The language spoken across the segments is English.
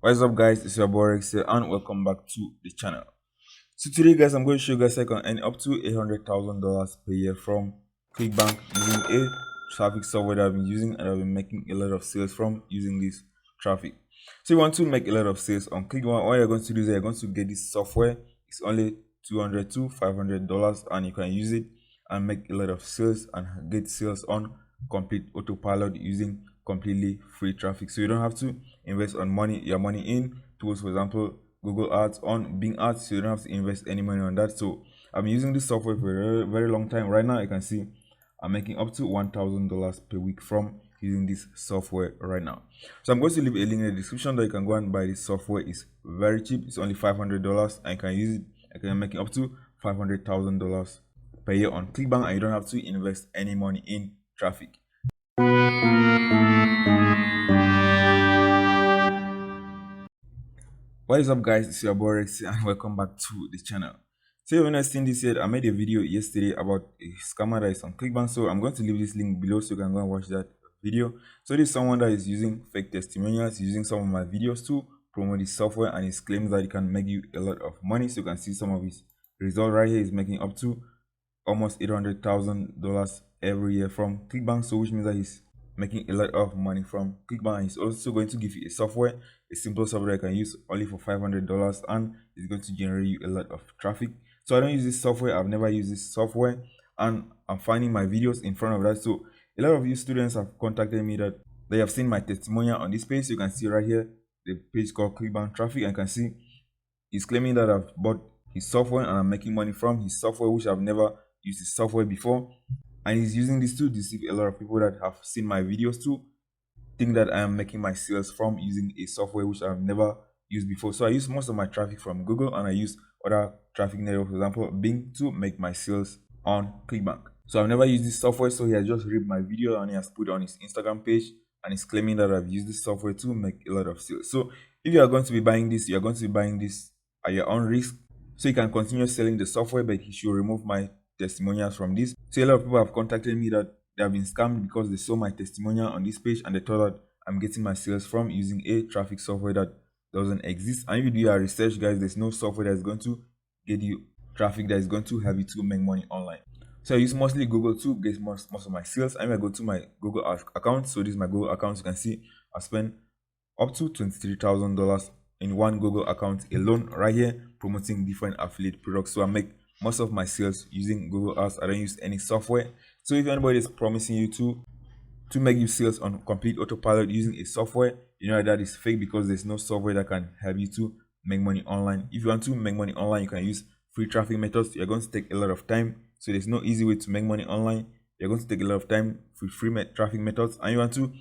What is up, guys? It's your boy Rex here, and welcome back to the channel. So today, guys, I'm going to show you guys how you can earn up to $800,000 per year from ClickBank using a traffic software that I've been using, and I've been making a lot of sales from using this traffic. So you want to make a lot of sales on ClickBank? What you're going to do is you're going to get this software. It's only $200 to $500, and you can use it and make a lot of sales and get sales on complete autopilot using completely free traffic. So you don't have to invest your money in tools, for example Google Ads, on Bing Ads. So you don't have to invest any money on that. So I'm using this software for a very, very long time. Right now you can see I'm making up to $1,000 per week from using this software right now. So I'm going to leave a link in the description that you can go and buy this software. It's very cheap. It's only $500 and you can use it. I can make up to $500,000 per year on ClickBank, and you don't have to invest any money in traffic. What is up, guys? It's your boy Rex and welcome back to the channel. So when I seen this yet, I made a video yesterday about a scammer that is on ClickBank. So I'm going to leave this link below so you can go and watch that video. So this is someone that is using fake testimonials, using some of my videos to promote this software, and he claims that it can make you a lot of money. So you can see some of his results right here. He's making up to almost $800,000 every year from ClickBank. So which means that he's making a lot of money from ClickBank. He's also going to give you a software, a simple software you can use only for $500, and it's going to generate you a lot of traffic. So I don't use this software. I've never used this software, and I'm finding my videos in front of that. So a lot of you students have contacted me that they have seen my testimonial on this page. So you can see right here the page called ClickBank Traffic, and you can see he's claiming that I've bought his software and I'm making money from his software, which I've never used his software before. And he's using this to deceive a lot of people that have seen my videos to think that I am making my sales from using a software which I've never used before. So I use most of my traffic from Google, and I use other traffic networks, for example Bing, to make my sales on ClickBank. So I've never used this software, so he has just ripped my video and he has put it on his Instagram page, and he's claiming that I've used this software to make a lot of sales. So if you are going to be buying this, you're going to be buying this at your own risk. So you can continue selling the software, but he should remove my testimonials from this. So a lot of people have contacted me that they have been scammed because they saw my testimonial on this page and they thought that I'm getting my sales from using a traffic software that doesn't exist. And if you do your research, guys, there's no software that is going to get you traffic that is going to help you to make money online. So I use mostly Google to get most of my sales. I'm going to go to my Google account. So this is my Google account. You can see I spend up to $23,000 in one Google account alone right here, promoting different affiliate products. So I make most of my sales using Google Ads. I don't use any software. So if anybody is promising you to make you sales on complete autopilot using a software, you know that is fake, because there's no software that can help you to make money online. If you want to make money online, you can use free traffic methods. You're going to take a lot of time. So there's no easy way to make money online. You're going to take a lot of time with free traffic methods, and you want to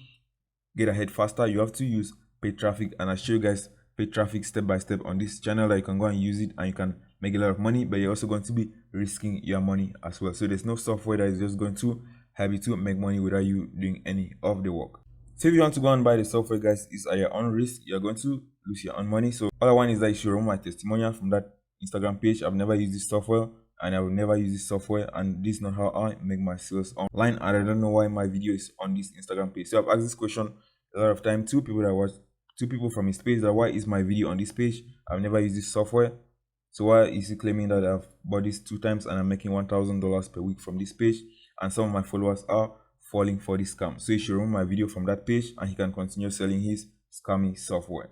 get ahead faster, you have to use paid traffic. And I show you guys paid traffic step by step on this channel that you can go and use it and you can make a lot of money, but you're also going to be risking your money as well. So there's no software that is just going to help you to make money without you doing any of the work. So if you want to go and buy the software, guys, it's at your own risk. You're going to lose your own money. So all I want is that you should remove my testimonial from that Instagram page. I've never used this software and I will never use this software, and this is not how I make my sales online, and I don't know why my video is on this Instagram page. So I've asked this question a lot of time to two people from his page, that why is my video on this page? I've never used this software. So why is he claiming that I've bought this 2 times and I'm making $1,000 per week from this page, and some of my followers are falling for this scam? So he should remove my video from that page and he can continue selling his scammy software.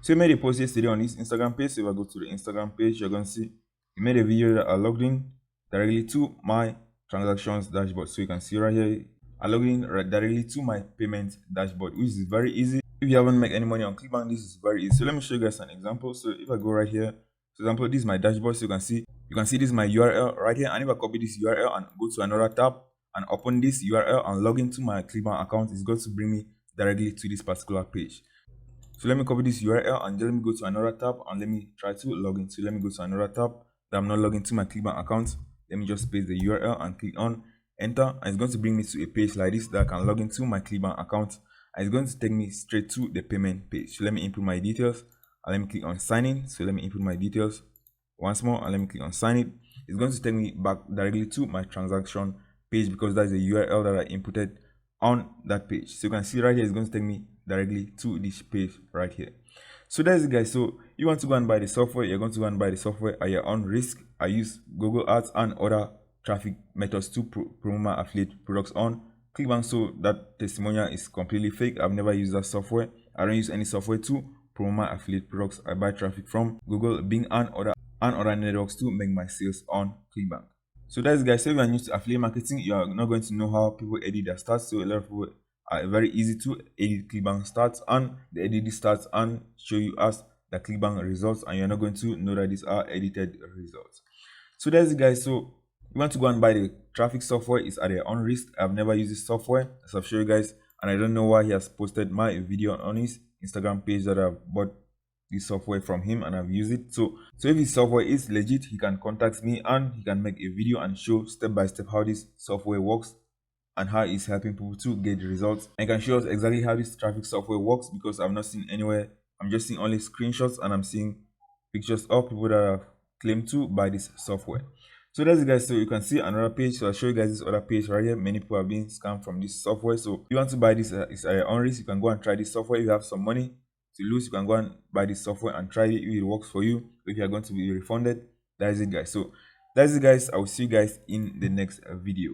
So he made a post yesterday on his Instagram page. So if I go to the Instagram page, you're going to see he made a video that I logged in directly to my transactions dashboard. So you can see right here, I logged in directly to my payment dashboard, which is very easy. If you haven't made any money on ClickBank, this is very easy. So let me show you guys an example. So if I go right here, for example, this is my dashboard. So you can see this is my URL right here. And if I copy this URL and go to another tab and open this URL and log into my ClickBank account, it's going to bring me directly to this particular page. So let me copy this URL and then let me go to another tab and let me try to log in. So let me go to another tab that I'm not logged into my ClickBank account. Let me just paste the URL and click on enter, and it's going to bring me to a page like this that I can log into my ClickBank account, and it's going to take me straight to the payment page. So let me input my details and let me click on sign in. So let me input my details once more and let me click on sign in. It's going to take me back directly to my transaction page because that's the URL that I inputted on that page. So you can see right here, it's going to take me directly to this page right here. So that's it, guys. So you want to go and buy the software, you're going to go and buy the software at your own risk. I use Google Ads and other traffic methods to promote my affiliate products on ClickBank. So that testimonial is completely fake. I've never used that software. I don't use any software to promote my affiliate products. I buy traffic from Google, Bing, and other networks to make my sales on ClickBank. So that's it, guys. So if you are new to affiliate marketing, you are not going to know how people edit their stats. So a lot of people are very easy to edit ClickBank stats, and they edit the stats and show you as the ClickBank results, and you're not going to know that these are edited results. So that's it, guys. So you want to go and buy the traffic software, is at your own risk. I've never used this software, as I've shown you guys, and I don't know why he has posted my video on his Instagram page that I've bought this software from him and I've used it. So if his software is legit, he can contact me and he can make a video and show step by step how this software works and how it's helping people to get results. And can show us exactly how this traffic software works, because I've not seen anywhere. I'm just seeing only screenshots and I'm seeing pictures of people that have claimed to buy this software. So that's it, guys. So you can see another page. So I'll show you guys this other page right here. Many people have been scammed from this software. So if you want to buy this, it's at your own risk. You can go and try this software. If you have some money to lose, you can go and buy this software and try it. If it works for you, if you are going to be refunded, that is it, guys. So that's it, guys. I will see you guys in the next video.